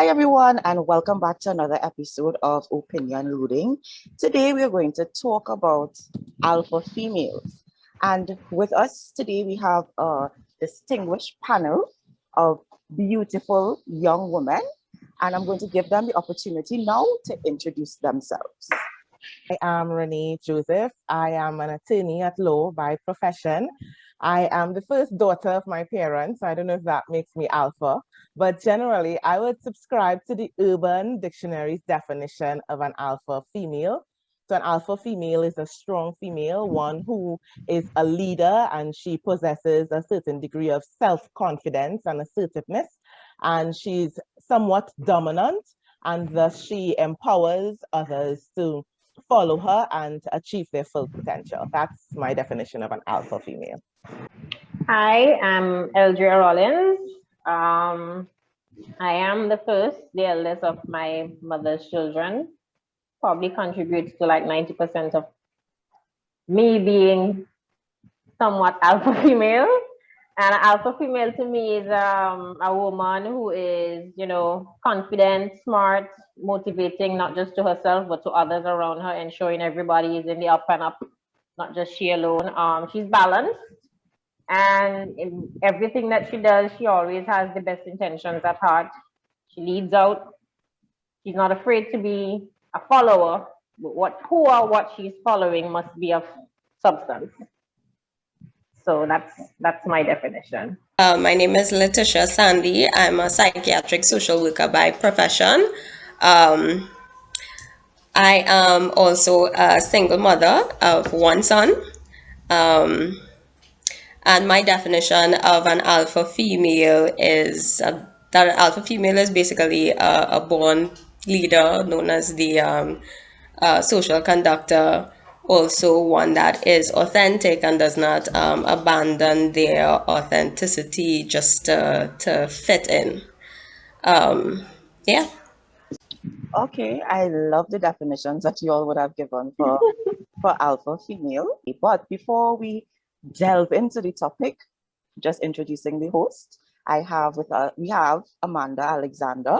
Hi, everyone, and welcome back to another episode of Opinion Loading. Today, we are going to talk about alpha females. And with us today, we have a distinguished panel of beautiful young women. And I'm going to give them the opportunity now to introduce themselves. I am Renee Joseph. I am an attorney at law by profession. I am the first daughter of my parents. I don't know if that makes me alpha, but generally I would subscribe to the Urban Dictionary's definition of an alpha female. So an alpha female is a strong female, one who is a leader, and she possesses a certain degree of self-confidence and assertiveness, and she's somewhat dominant, and thus she empowers others to follow her and achieve their full potential. That's my definition of an alpha female. Hi, I'm Eldria Rollins. I am the eldest of my mother's children. Probably contributes to like 90% of me being somewhat alpha female. And an alpha female to me is a woman who is, confident, smart, motivating, not just to herself, but to others around her, ensuring everybody is in the up and up, not just she alone. She's balanced. And in everything that she does, she always has the best intentions at heart. She leads out. She's not afraid to be a follower, but what she's following must be of substance. So that's my definition. My name is Letitia Sandy. I'm a psychiatric social worker by profession. I am also a single mother of one son. And my definition of an alpha female is that an alpha female is basically a born leader, known as the social conductor, also one that is authentic and does not abandon their authenticity just to fit in. Yeah. Okay, I love the definitions that you all would have given for alpha female. But before we delve into the topic, just introducing the host, we have Amanda Alexander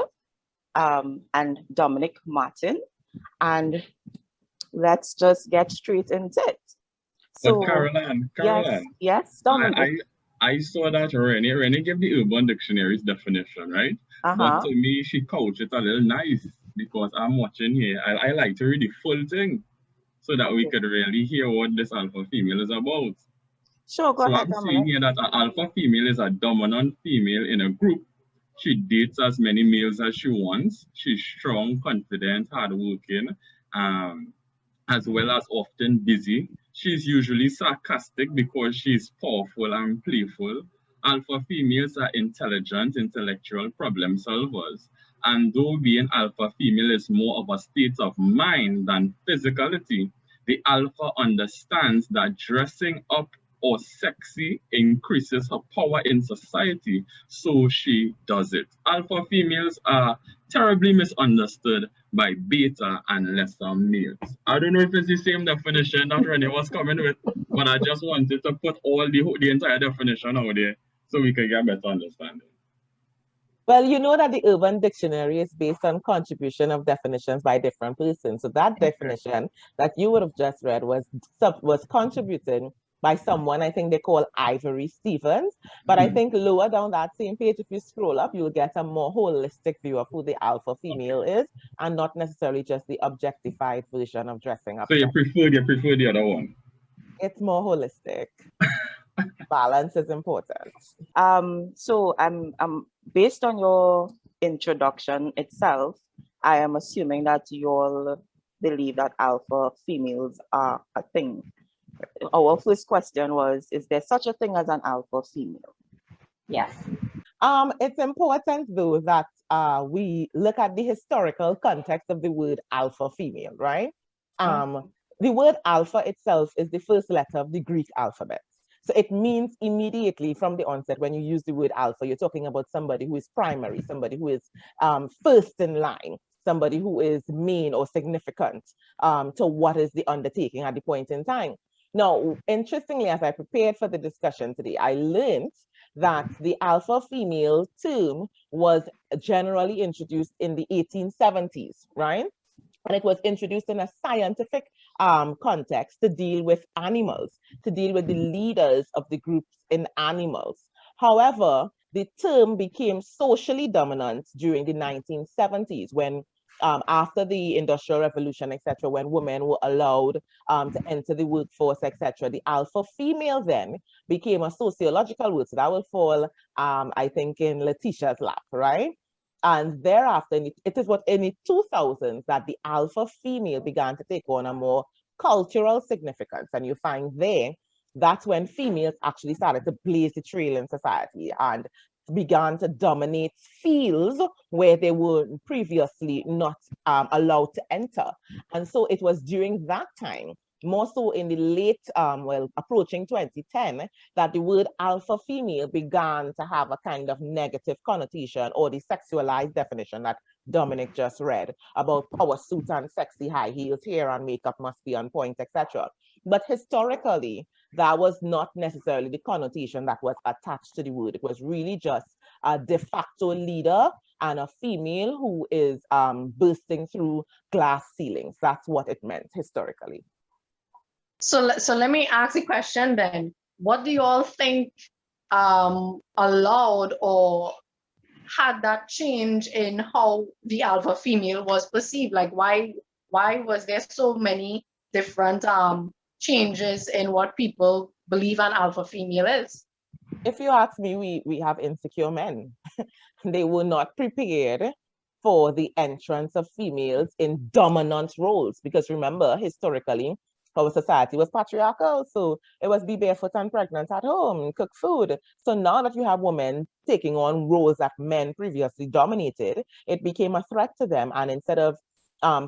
and Dominic Martin, and let's just get straight into it. So, Caroline, yes, Dominic. I saw that Renee gave the Urban Dictionary's definition, right? But to me, she couched it a little nice because I'm watching here. I like to read the full thing so that we could really hear what this alpha female is about. Sure, go ahead, I'm seeing here that an alpha female is a dominant female in a group. She dates as many males as she wants. She's strong, confident, hardworking, as well as often busy. She's usually sarcastic because she's powerful and playful. Alpha females are intelligent, intellectual problem solvers. And though being alpha female is more of a state of mind than physicality, the alpha understands that dressing up or sexy increases her power in society, so she does it. Alpha females are terribly misunderstood by beta and lesser males. I don't know if it's the same definition that Renee was coming with, but I just wanted to put the entire definition out there so we can get better understanding. Well, you know that the Urban Dictionary is based on contribution of definitions by different persons. So that definition that you would have just read was contributed by someone, I think they call Ivory Stevens. But I think lower down that same page, if you scroll up, you'll get a more holistic view of who the alpha female is, and not necessarily just the objectified version of dressing up. So you prefer the other one? It's more holistic. Balance is important. So I'm based on your introduction itself, I am assuming that you all believe that alpha females are a thing. Our first question was, is there such a thing as an alpha female? Yes. It's important though that we look at the historical context of the word alpha female, right? The word alpha itself is the first letter of the Greek alphabet. So it means immediately from the onset, when you use the word alpha, you're talking about somebody who is primary, somebody who is first in line, somebody who is main or significant to what is the undertaking at the point in time. Now, interestingly, as I prepared for the discussion today, I learned that the alpha female term was generally introduced in the 1870s, right? And it was introduced in a scientific context to deal with animals, to deal with the leaders of the groups in animals. However, the term became socially dominant during the 1970s when after the Industrial Revolution, etc., when women were allowed to enter the workforce, etc., the alpha female then became a sociological word. So that will fall, I think, in Letitia's lap, right? And thereafter, it is what in the 2000s that the alpha female began to take on a more cultural significance. And you find there, that's when females actually started to blaze the trail in society and began to dominate fields where they were previously not allowed to enter. And so it was during that time, more so in the late, well, approaching 2010, that the word alpha female began to have a kind of negative connotation, or the sexualized definition that Dominic just read about power suit and sexy high heels, hair and makeup must be on point, etc. But historically, that was not necessarily the connotation that was attached to the word. It was really just a de facto leader and a female who is bursting through glass ceilings. That's what it meant historically. So let me ask a question then. What do you all think allowed or had that change in how the alpha female was perceived? Like why was there so many different changes in what people believe an alpha female is? If you ask me, we have insecure men. They were not prepared for the entrance of females in dominant roles, because remember, historically, our society was patriarchal, so it was be barefoot and pregnant at home, cook food. So now that you have women taking on roles that men previously dominated, it became a threat to them. And instead of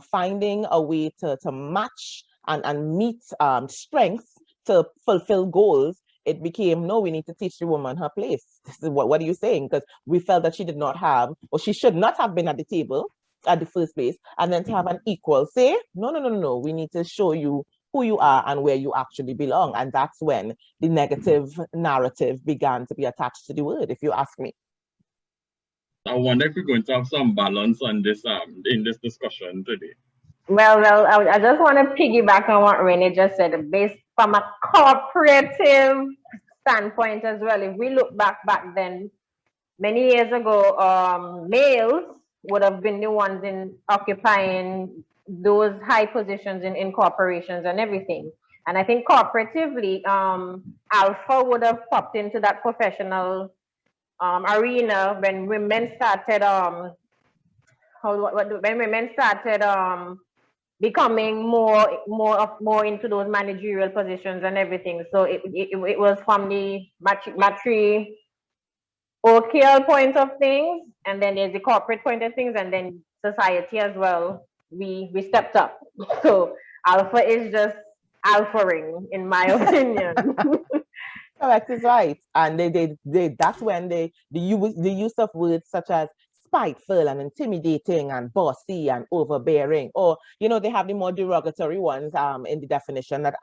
finding a way to match and meet strengths to fulfill goals, it became, no, we need to teach the woman her place. This is what are you saying? Because we felt that she did not have, or she should not have been at the table at the first place, and then to have an equal say. No. We need to show you who you are and where you actually belong. And that's when the negative narrative began to be attached to the word, if you ask me. I wonder if we're going to have some balance on this in this discussion today. Well, I just want to piggyback on what Renee just said, based from a cooperative standpoint as well. If we look back then, many years ago, males would have been the ones in occupying those high positions in corporations and everything. And I think cooperatively, alpha would have popped into that professional arena when women started when women started becoming more into those managerial positions and everything. So it was from the matriarchal point of things, and then there's the corporate point of things, and then society as well. We stepped up. So alpha is just alphaing, in my opinion. Correct is right. And that's when the use of words such as spiteful and intimidating and bossy and overbearing, or they have the more derogatory ones in the definition that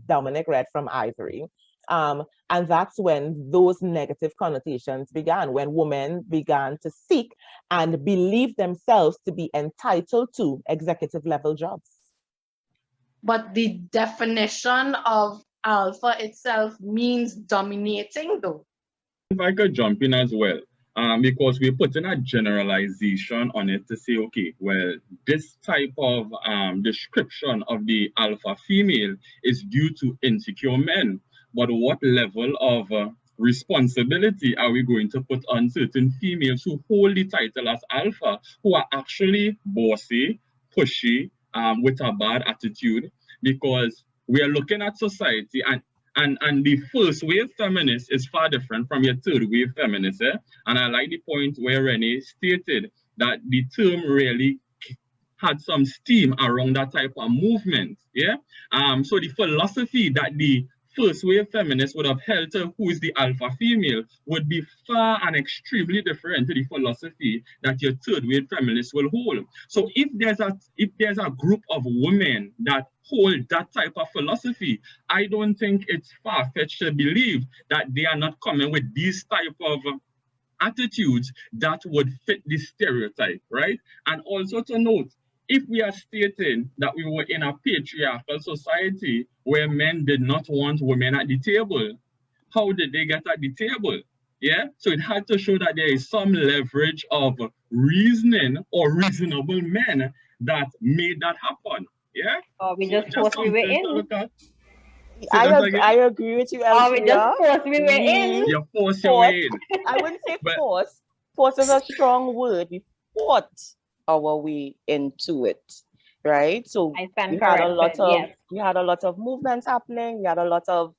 Dominic read from Ivory. And that's when those negative connotations began, when women began to seek and believe themselves to be entitled to executive level jobs. But the definition of alpha itself means dominating, though. If I could jump in as well, because we're putting a generalization on it to say, okay, well, this type of description of the alpha female is due to insecure men. But what level of responsibility are we going to put on certain females who hold the title as alpha, who are actually bossy, pushy, with a bad attitude? Because we are looking at society, and the first wave feminist is far different from your third wave feminist. And I like the point where Renee stated that the term really had some steam around that type of movement. Yeah. So the philosophy that the first wave feminists would have held to who is the alpha female would be far and extremely different to the philosophy that your third wave feminists will hold. So if there's a group of women that hold that type of philosophy, I don't think it's far-fetched to believe that they are not coming with these type of attitudes that would fit this stereotype, right? And also to note, if we are stating that we were in a patriarchal society where men did not want women at the table, how did they get at the table? Yeah, so it had to show that there is some leverage of reasoning or reasonable men that made that happen. Yeah, Or we so just just thought we were something to in. look at. Say that again. I agree with you, Or we just Elvira. thought we were in. We You force your way in. I wouldn't say But- force. Force is a strong word. We fought our way into it, right? So I stand we had a corrected, lot of yes. we had a lot of movements happening. We had a lot of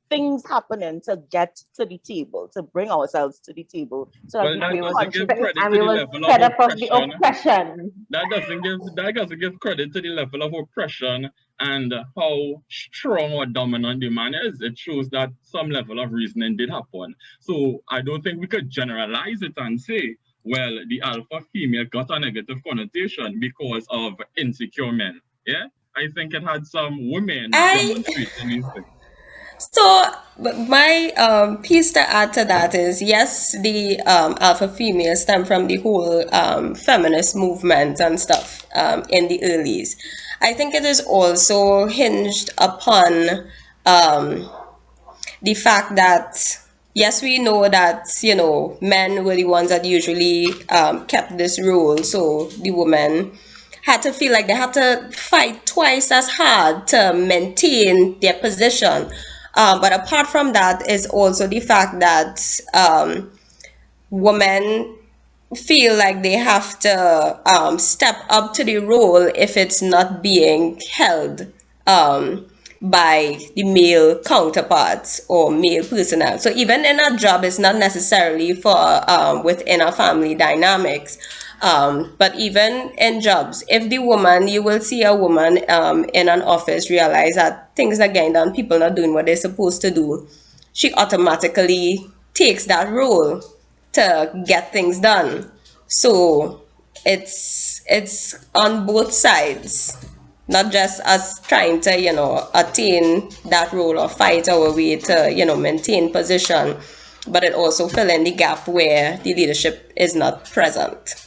things happening to get to the table, to bring ourselves to the table, so Well, that that we could doesn't give contribute. credit And to we the were level fed of up of the oppression. oppression. That doesn't give credit to the level of oppression and how strong or dominant the man is. It shows that some level of reasoning did happen. So I don't think we could generalize it and say, well, the alpha female got a negative connotation because of insecure men. Yeah, I think it had some women demonstrating these things. So my piece to add to that is yes, the alpha females stem from the whole feminist movement and stuff in the earlys. I think it is also hinged upon the fact that yes, we know that men were the ones that usually kept this role, so the women had to feel like they had to fight twice as hard to maintain their position. But apart from that is also the fact that women feel like they have to step up to the role if it's not being held by the male counterparts or male personnel. So even in a job, it's not necessarily for within a family dynamics. But even in jobs, if the woman, you will see a woman in an office realize that things are getting done, people not doing what they're supposed to do, she automatically takes that role to get things done. So it's on both sides, not just us trying to attain that role or fight our way to maintain position, but it also fill in the gap where the leadership is not present.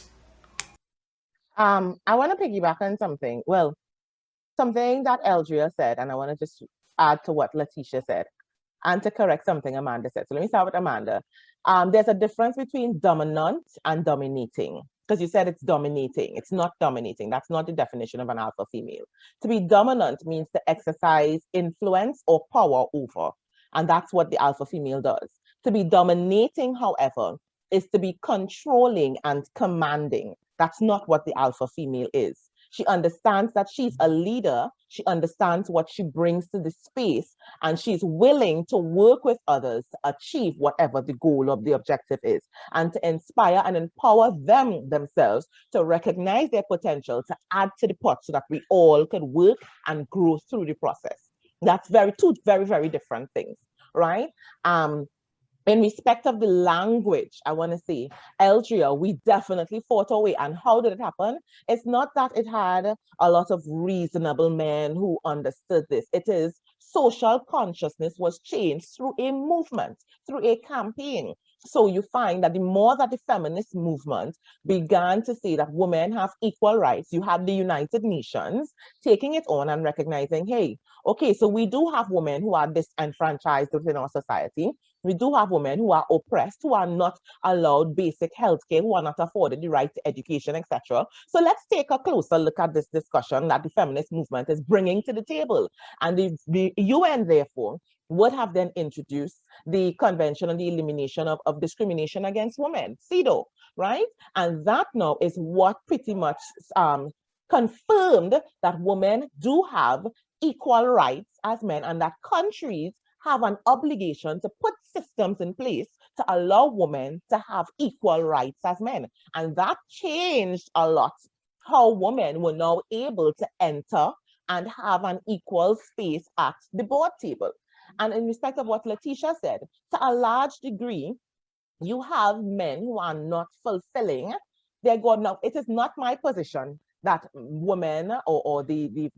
I want to piggyback on something. Well, something that Eldria said, and I want to just add to what Letitia said, and to correct something Amanda said. So let me start with Amanda. There's a difference between dominant and dominating, because you said it's dominating. It's not dominating. That's not the definition of an alpha female. To be dominant means to exercise influence or power over, and that's what the alpha female does. To be dominating, however, is to be controlling and commanding. That's not what the alpha female is. She understands that she's a leader. She understands what she brings to the space, and she's willing to work with others to achieve whatever the goal of the objective is, and to inspire and empower them themselves to recognize their potential, to add to the pot so that we all can work and grow through the process. That's two very, very different things, right? In respect of the language, I want to say, Eldria, we definitely fought our way. And how did it happen? It's not that it had a lot of reasonable men who understood this. It is social consciousness was changed through a movement, through a campaign. So you find that the more that the feminist movement began to say that women have equal rights, you had the United Nations taking it on and recognizing, hey, okay, so we do have women who are disenfranchised within our society. We do have women who are oppressed, who are not allowed basic health care, who are not afforded the right to education, etc. So let's take a closer look at this discussion that the feminist movement is bringing to the table. And the UN, therefore, would have then introduced the Convention on the Elimination of Discrimination Against Women, CEDAW, right? And that now is what pretty much confirmed that women do have equal rights as men, and that countries have an obligation to put systems in place to allow women to have equal rights as men. And that changed a lot how women were now able to enter and have an equal space at the board table. And in respect of what Letitia said, to a large degree, you have men who are not fulfilling their God. Now, it is not my position that women or the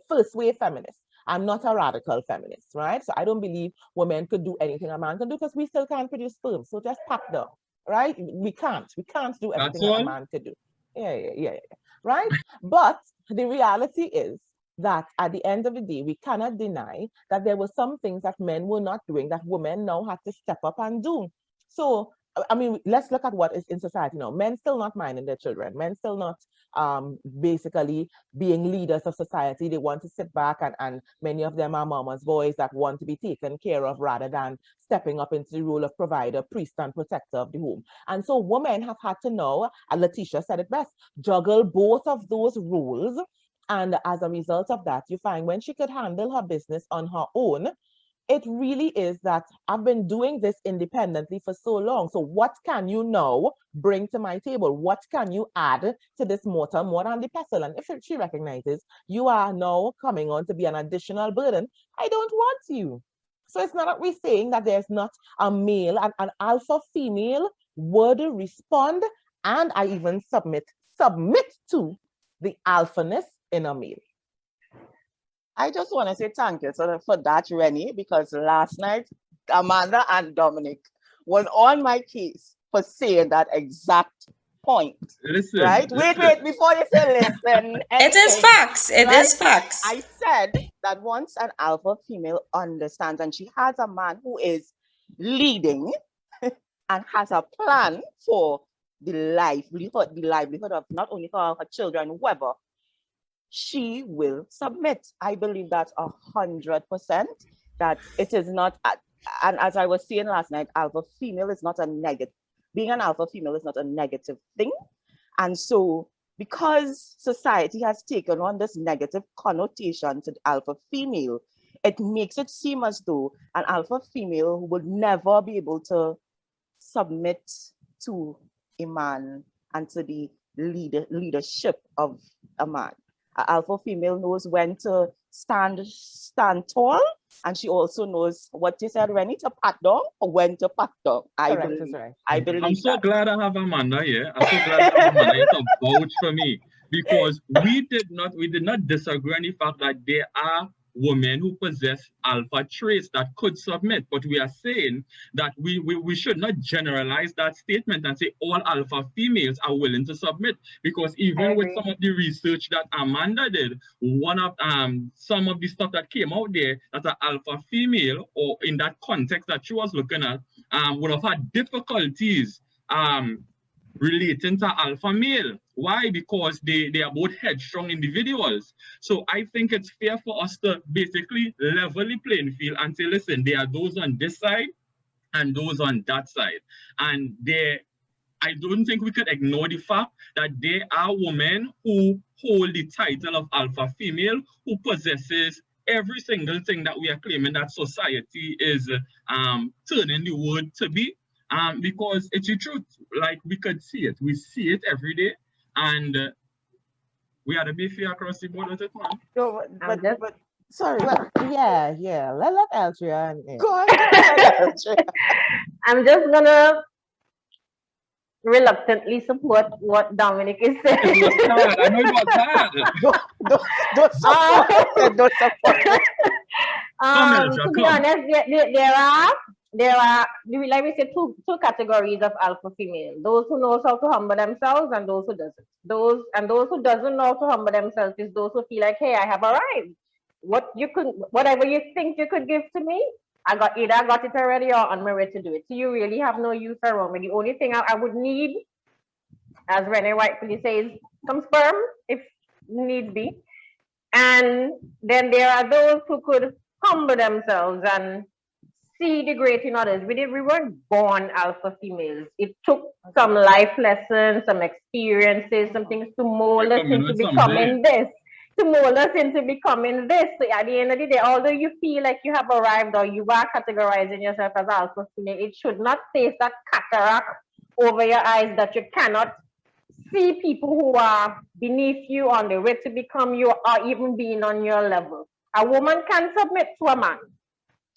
first wave feminists, I'm not a radical feminist, right? So I don't believe women could do anything a man can do because we still can't produce sperm. So just pack down, right? We can't do everything that a man could do. Yeah. Right? But the reality is that at the end of the day, we cannot deny that there were some things that men were not doing that women now had to step up and do. So, I mean, let's look at what is in society now. Men still not minding their children. Men still not basically being leaders of society. They want to sit back and many of them are mama's boys that want to be taken care of rather than stepping up into the role of provider, priest, and protector of the home. And so women have had to know, and Letitia said it best, juggle both of those roles. And as a result of that, you find when she could handle her business on her own, it really is that I've been doing this independently for so long. So what can you now bring to my table? What can you add to this mortar more than the pestle? And if she recognizes you are now coming on to be an additional burden, I don't want you. So it's not that we're saying that there's not a male, an alpha female would respond, and I even submit to the alphaness in a male. I just want to say thank you for that, Rennie, because last night, Amanda and Dominic was on my case for saying that exact point. Listen. Right? Wait, before you say listen. It is facts. It is facts. I said that once an alpha female understands and she has a man who is leading and has a plan for the livelihood of not only her children, whoever, she will submit. I believe that 100%, that it is not, and as I was saying last night, alpha female is not a negative, being an alpha female is not a negative thing. And so because society has taken on this negative connotation to the alpha female, it makes it seem as though an alpha female would never be able to submit to a man and to the leadership of a man. An alpha female knows when to stand tall, and she also knows what you said, Rennie, to pat down or when to pat down. I believe I'm so glad I have Amanda here. I'm so glad I have Amanda here to vouch for me, because we did not disagree on the fact that there are women who possess alpha traits that could submit, but we are saying that we should not generalize that statement and say all alpha females are willing to submit, because even with some of the research that Amanda did, one of some of the stuff that came out there that an alpha female, or in that context that she was looking at, would have had difficulties relating to alpha male. Why? Because they are both headstrong individuals. So I think it's fair for us to basically level the playing field and say, listen, there are those on this side and those on that side. And I don't think we could ignore the fact that there are women who hold the title of alpha female, who possesses every single thing that we are claiming that society is turning the world to be. Because it's the truth, like we could see it. We see it every day, and we had to be fair across the board with it, man. No, but sorry. Well, yeah. Let Altria. Go ahead. I'm just gonna reluctantly support what Dominic is saying. I know you are tired. Don't support. To be honest, there are, like we say, two categories of alpha female: those who knows how to humble themselves and those who doesn't. Those who doesn't know how to humble themselves is those who feel like, hey, I have arrived. Whatever you think you could give to me, I got it already, or on my way to do it. So you really have no use around me. The only thing I would need, as Renee rightfully says, some sperm if needs be. And then there are those who could humble themselves and see the great in others. We weren't born alpha females. It took some life lessons, some experiences, some things to mold us into becoming this. So at the end of the day, although you feel like you have arrived or you are categorizing yourself as alpha female, it should not face that cataract over your eyes that you cannot see people who are beneath you on the way to become you, or even being on your level. A woman can submit to a man.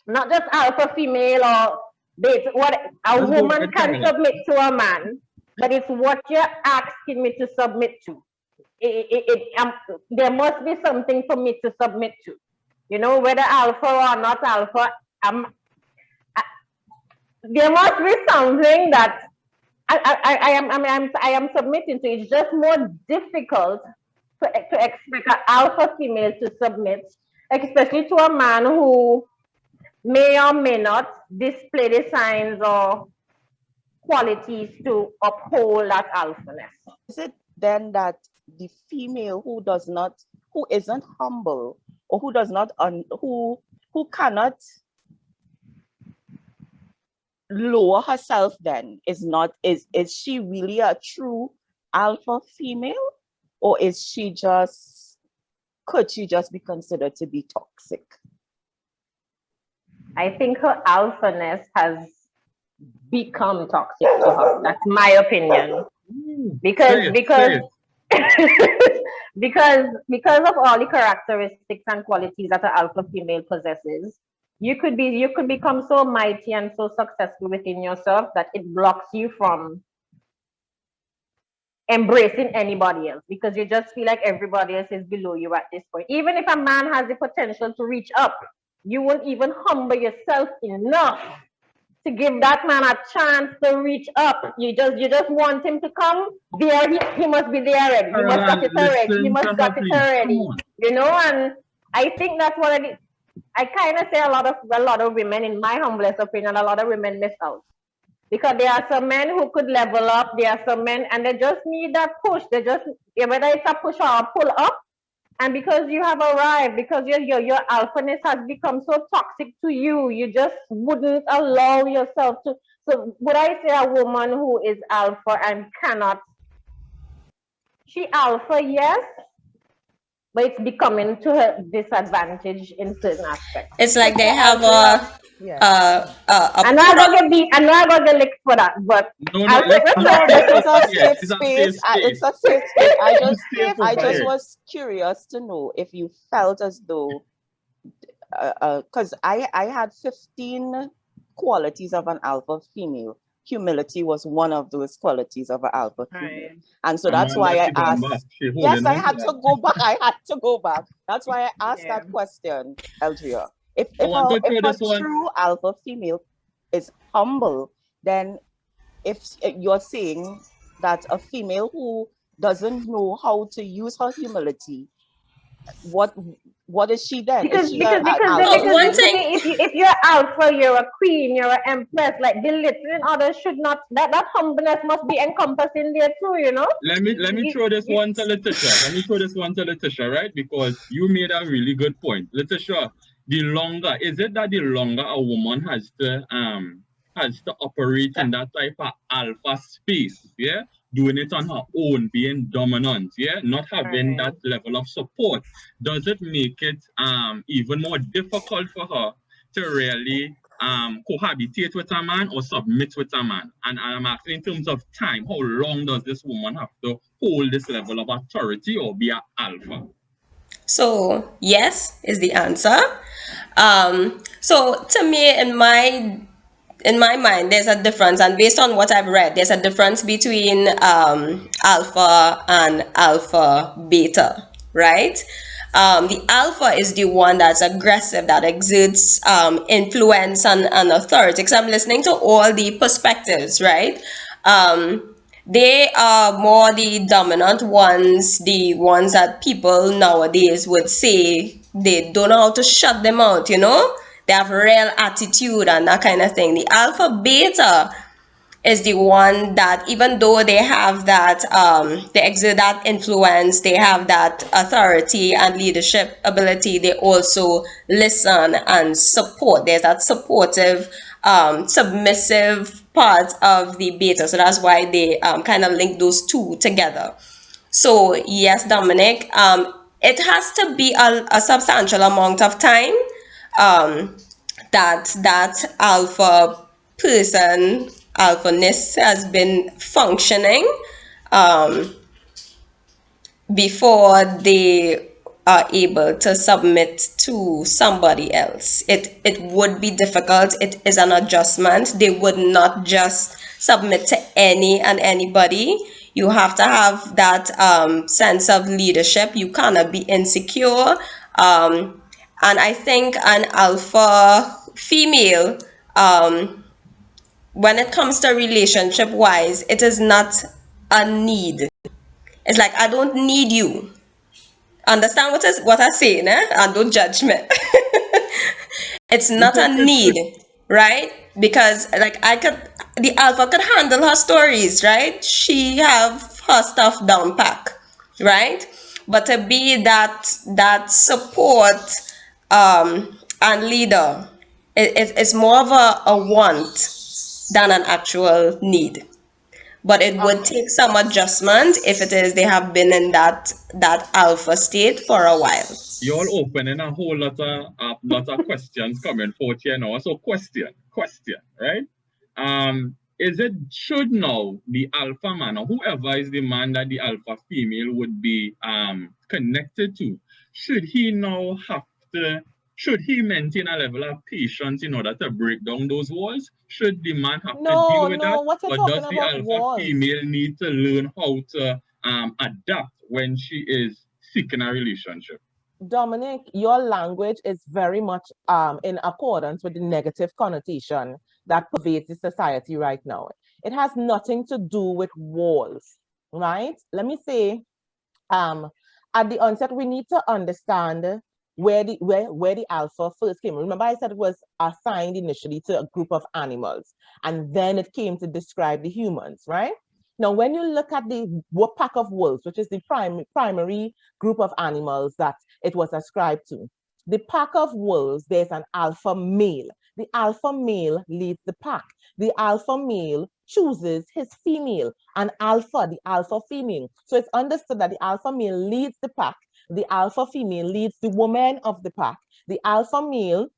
not just alpha female or beta, what a Let's go woman ahead, can Camilla. submit to a man, but it's what you're asking me to submit to. There must be something for me to submit to. You know, whether alpha or not alpha, there must be something that I am submitting to. It's just more difficult to expect an alpha female to submit, especially to a man who may or may not display the signs or qualities to uphold that alphaness. Is it then that the female who isn't humble, or who does not, who cannot lower herself, then is she really a true alpha female, or could she just be considered to be toxic? I think her alphaness has become toxic to her. That's my opinion. Because because of all the characteristics and qualities that an alpha female possesses, you could become so mighty and so successful within yourself that it blocks you from embracing anybody else, because you just feel like everybody else is below you at this point. Even if a man has the potential to reach up, you won't even humble yourself enough to give that man a chance to reach up. You just want him to come there. He must be there already. He must got it already. He must got it already. You know, and I think that's what I kind of say a lot of women, in my humblest opinion, a lot of women miss out. Because there are some men who could level up, there are some men, and they just need that push. They just, whether it's a push or a pull up, and because you have arrived, because your alphaness has become so toxic to you, you just wouldn't allow yourself to. So would I say a woman who is alpha and cannot, she alpha, yes, but it's becoming to her disadvantage in certain aspects. It's like they have I'm not gonna get licked for that, but No, this is a safe space. It's a safe space. I just was curious to know if you felt as though, because I had 15 qualities of an alpha female. Humility was one of those qualities of an alpha female. And so that's why I asked. Yes, I had to go back. That's why I asked that question, Eldria. If a true alpha female is humble, then if you're saying that a female who doesn't know how to use her humility, what is she then? Because one thing, if you're alpha, you're a queen, you're an empress, like belittling others should not, that humbleness must be encompassed in there too, you know? Let me throw this one to Letitia. Right? Because you made a really good point. Letitia, is it that the longer a woman has to operate in that type of alpha space, yeah, doing it on her own, being dominant, yeah, not having that level of support, does it make it even more difficult for her to really cohabitate with a man or submit with a man? And I'm asking in terms of time, how long does this woman have to hold this level of authority or be an alpha? So yes is the answer. So to me, in my mind, there's a difference, and based on what I've read, there's a difference between alpha and alpha beta, right? The alpha is the one that's aggressive, that exerts influence and authority. Because I'm listening to all the perspectives, right? They are more the dominant ones, the ones that people nowadays would say they don't know how to shut them out, you know? They have real attitude and that kind of thing. The alpha beta is the one that, even though they have that, they exert that influence, they have that authority and leadership ability, they also listen and support. There's that supportive, submissive part of the beta. So that's why they kind of link those two together. So yes, Dominic, it has to be a substantial amount of time that alpha person, alphaness, has been functioning before they are able to submit to somebody else. It would be difficult. It is an adjustment. They would not just submit to any and anybody. You have to have that sense of leadership. You cannot be insecure. And I think an alpha female, when it comes to relationship wise, it is not a need. It's like, I don't need you. Understand what I say, eh? And don't judge me. It's not a need, right? Because like the alpha could handle her stories, right? She have her stuff down pack, right? But to be that support and leader, it's more of a want than an actual need. But it would take some adjustment if it is they have been in that alpha state for a while. You're opening a whole lot of questions coming forth here now. So question, right? Should now the alpha man or whoever is the man that the alpha female would be connected to, should he maintain a level of patience in order to break down those walls? Should the man have to deal with that? Or does the alpha female need to learn how to adapt when she is seeking a relationship? Dominic, your language is very much in accordance with the negative connotation that pervades the society right now. It has nothing to do with walls, right? Let me say, at the onset, we need to understand where the alpha first came. Remember, I said it was assigned initially to a group of animals, and then it came to describe the humans, right? Now, when you look at the pack of wolves, which is the primary group of animals that it was ascribed to, the pack of wolves, there's an alpha male. The alpha male leads the pack. The alpha male chooses his female, the alpha female. So it's understood that the alpha male leads the pack. The alpha female leads the woman of the pack. The alpha male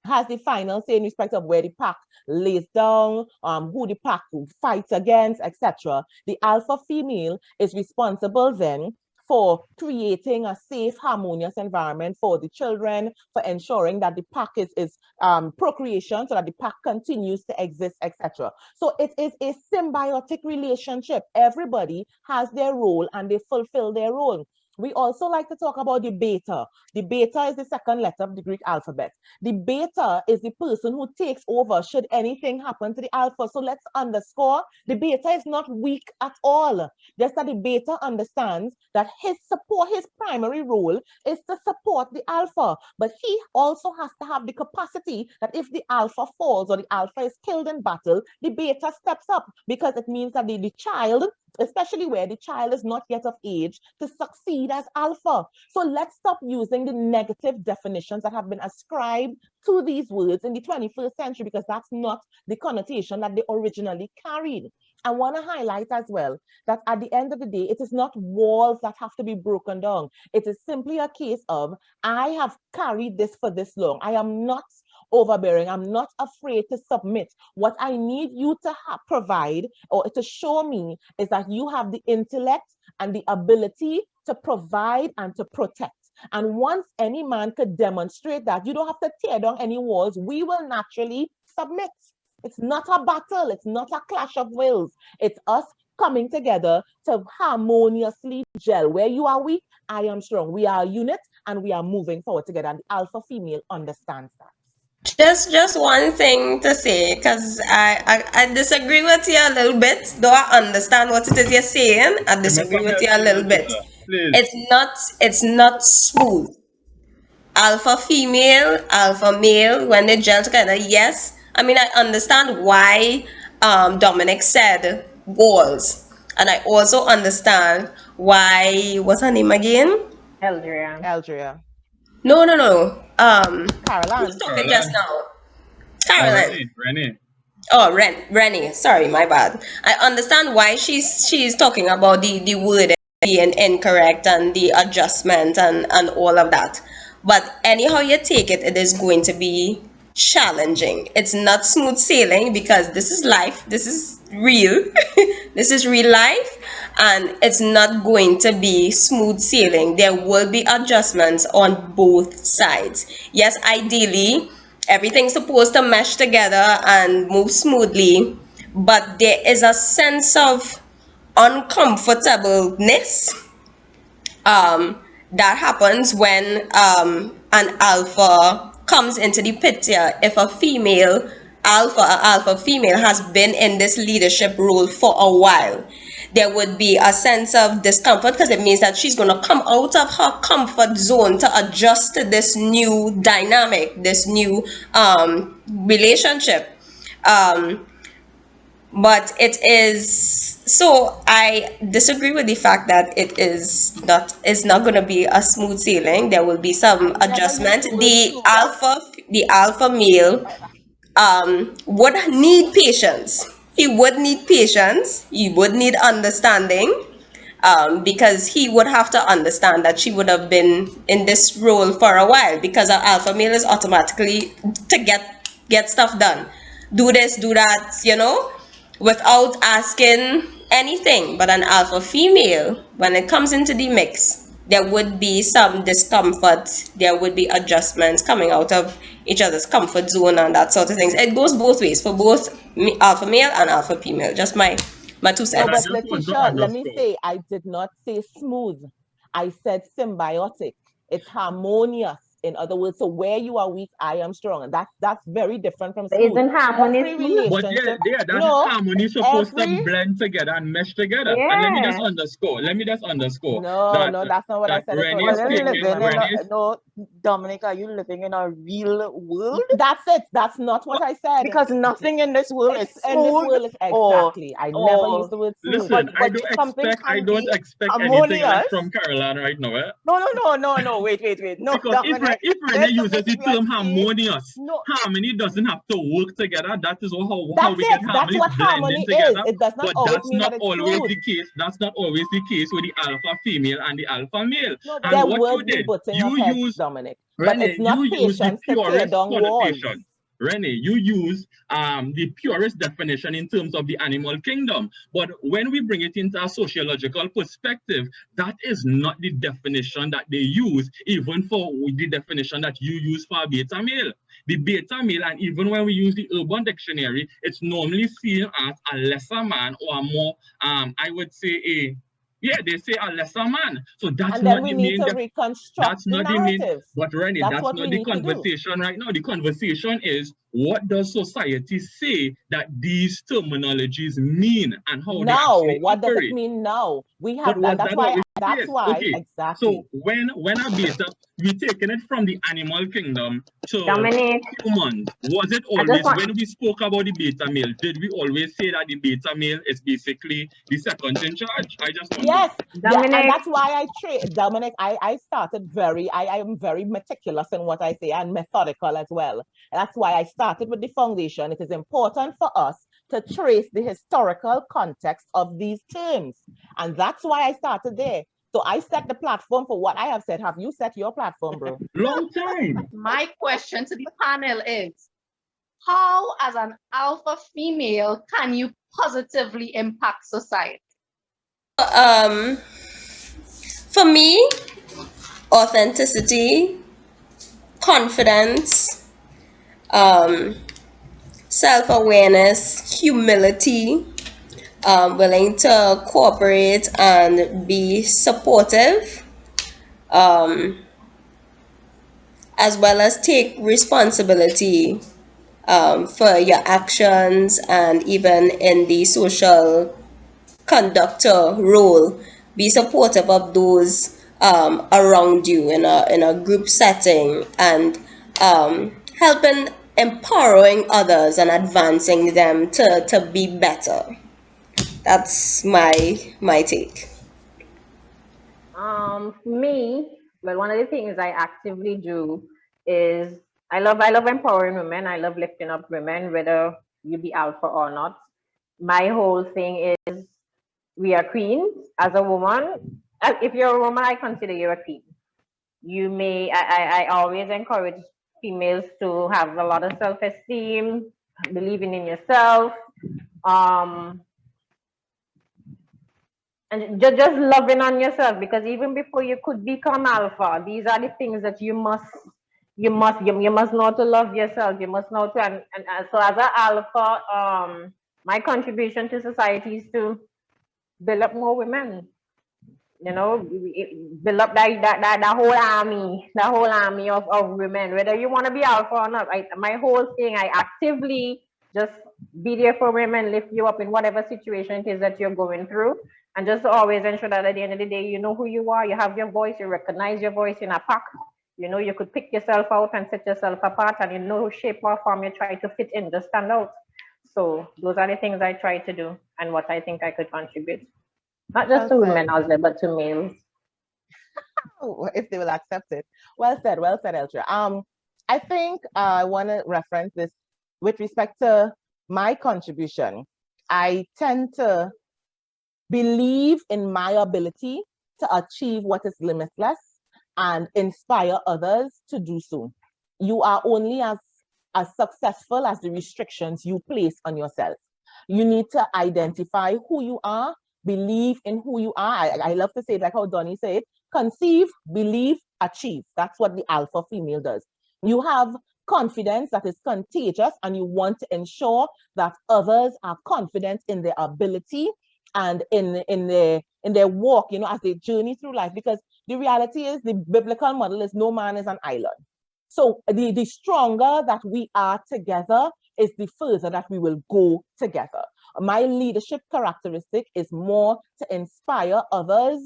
has the final say in respect of where the pack lays down, who the pack fights against, etc. The alpha female is responsible then for creating a safe, harmonious environment for the children, for ensuring that the pack is procreation so that the pack continues to exist, etc. So it is a symbiotic relationship. Everybody has their role and they fulfill their role. We also like to talk about the beta. The beta is the second letter of the Greek alphabet. The beta is the person who takes over should anything happen to the alpha. So let's underscore, the beta is not weak at all. Just that the beta understands that his primary role is to support the alpha. But he also has to have the capacity that if the alpha falls or the alpha is killed in battle, the beta steps up, because it means that the child, especially where the child is not yet of age to succeed as alpha. So let's stop using the negative definitions that have been ascribed to these words in the 21st century, because that's not the connotation that they originally carried. I want to highlight as well that at the end of the day, it is not walls that have to be broken down. It is simply a case of, I have carried this for this long. I am not overbearing. I'm not afraid to submit. What I need you to provide or to show me is that you have the intellect and the ability to provide and to protect. And once any man could demonstrate that, you don't have to tear down any walls. We will naturally submit. It's not a battle. It's not a clash of wills. It's us coming together to harmoniously gel. Where you are weak, I am strong. We are a unit and we are moving forward together. And the alpha female understands that. Just one thing to say, because I disagree with you a little bit, though I understand what it is you're saying. I disagree with you a little bit. It's not smooth. Alpha female, alpha male, when they gel together, yes. I mean, I understand why Dominic said walls. And I also understand why, what's her name again? Eldria. No. Caroline. Who's talking just now? Caroline. Renee. Oh, Rennie. Sorry, my bad. I understand why she's talking about the word being incorrect and the adjustment and all of that. But anyhow you take it, it is going to be challenging. It's not smooth sailing, because this is life. This is real. This is real life. and it's not going to be smooth sailing. There will be adjustments on both sides. Yes, ideally, everything's supposed to mesh together and move smoothly, but there is a sense of uncomfortableness that happens when an alpha comes into the picture. If a female alpha female has been in this leadership role for a while, there would be a sense of discomfort because it means that she's going to come out of her comfort zone to adjust to this new dynamic, this new relationship. But it is, so I disagree with the fact that it's not going to be a smooth sailing. There will be some adjustment. The alpha male would need patience. He would need patience. He would need understanding, because he would have to understand that she would have been in this role for a while, because an alpha male is automatically to get stuff done, do this, do that, without asking anything. But an alpha female, when it comes into the mix, there would be some discomfort, there would be adjustments coming out of each other's comfort zone and that sort of things. It goes both ways for both alpha male and alpha female. Just my 2 No, cents. but I just want to Letitia, let me underscore. say, I did not say smooth. I said symbiotic. It's harmonious. In other words, so where you are weak, I am strong. And that's very different from But smooth. isn't harmony Every smooth? But relationship, that no, harmony is supposed to every, blend together and mesh together. And let me just Yeah. underscore. no, that no, that's not what I said. It's Rennie what is I said. taking. No, Dominic, are you living in a real world? That's it. That's not what I said. Because nothing in this world is In this world smooth is exactly. I never used the word smooth. Listen, I but something can don't be expect anything harmonious. less from Caroline right now. No, wait. No, Because Dominic, if Rennie uses the we are term saying- harmonious, No. harmony doesn't have to work together. That is how That's we it. get That's harmony what blending harmony is. together. It does not But always that's mean not that it's always smooth. the case. That's not always the case with the alpha female and the alpha male. No, but And there what you would be did, butting you of heads, use Dominic. But Rennie, it's not you use the patience to tear purest down walls. connotation. Rennie, you use the purest definition in terms of the animal kingdom. But when we bring it into a sociological perspective, that is not the definition that they use, even for the definition that you use for beta male. The beta male, and even when we use the Urban Dictionary, it's normally seen as a lesser man or a more, I would say they say a lesser man. So that's And then not we the need main to reconstruct that's the not the main, narrative. but Rennie, That's that's what not we the need to do. conversation right now. The conversation is, what does society say that these terminologies mean and how they Now, actually what does operate? it mean now? We But have was that. That's that what why. we That's said? why. Okay. Exactly. So when a beta, we taking it from the animal kingdom to Dominic, humans. Was it I just always, want when we spoke about the beta male, did we always say that the beta male is basically the second in charge? I just want Yes, yeah, and Dominic, that's why Dominic, I started I am very meticulous in what I say and methodical as well. That's why I started with the foundation. It is important for us to trace the historical context of these terms. And that's why I started there. So I set the platform for what I have said. Have you set your platform, bro? long time. My question to the panel is, how as an alpha female can you positively impact society? For me, authenticity, confidence, self-awareness, humility, willing to cooperate and be supportive, as well as take responsibility for your actions, and even in the social conductor role, be supportive of those around you in a group setting, and helping empowering others and advancing them to be better. That's my take. me, well, one of the things I actively do is I love empowering women. I love lifting up women, whether you be alpha or not. My whole thing is we are queens. As a woman, if you're a woman, I consider you a queen. You may, I always encourage females to have a lot of self-esteem, believing in yourself. And just loving on yourself, because even before you could become alpha, these are the things that you must know to love yourself. You must know to, and so as an alpha, my contribution to society is to build up more women. You know, build up that whole army of women, whether you want to be alpha or not. My whole thing, I actively just be there for women, lift you up in whatever situation it is that you're going through, and just always ensure that at the end of the day, you know who you are, you have your voice, you recognize your voice in a pack. You know, you could pick yourself out and set yourself apart, and you know shape or form you try to fit in, just stand out. So those are the things I try to do, and what I think I could contribute. Not just to Well women said. out there, but to males. If they will accept it. Well said, Eltra. I think I want to reference this with respect to my contribution. I tend to believe in my ability to achieve what is limitless and inspire others to do so. You are only as successful as the restrictions you place on yourself. You need to identify who you are, believe in who you are. I love to say it like how Donnie said, conceive, believe, achieve. That's what the alpha female does. You have confidence that is contagious, and you want to ensure that others are confident in their ability and in their walk, you know, as they journey through life. Because the reality is, the biblical model is no man is an island. So the stronger that we are together is the further that we will go together. My leadership characteristic is more to inspire others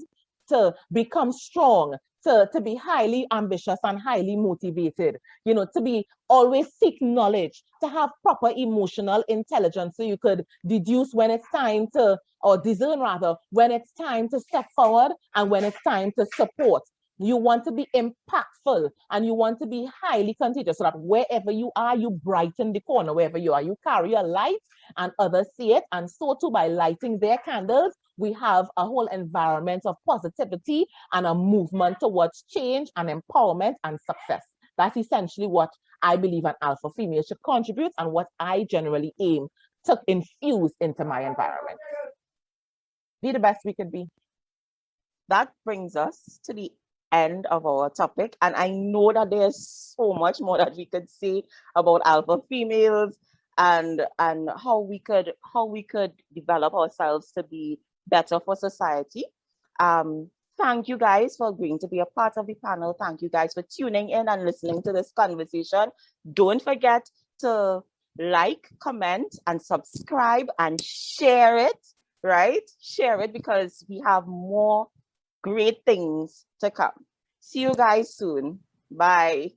to become strong, to be highly ambitious and highly motivated, you know, to be always seek knowledge, to have proper emotional intelligence so you could deduce when it's time to, or discern rather, when it's time to step forward and when it's time to support. You want to be impactful and you want to be highly contagious so that wherever you are, you brighten the corner. Wherever you are, you carry a light and others see it. And so too, by lighting their candles, we have a whole environment of positivity and a movement towards change and empowerment and success. That's essentially what I believe an alpha female should contribute and what I generally aim to infuse into my environment. Be the best we could be. That brings us to the end of our topic. And I know that there's so much more that we could say about alpha females and how we could develop ourselves to be better for society. Thank you guys for agreeing to be a part of the panel. Thank you guys for tuning in and listening to this conversation. Don't forget to like, comment, and subscribe and share it, right? Share it because we have more great things to come. See you guys soon. Bye.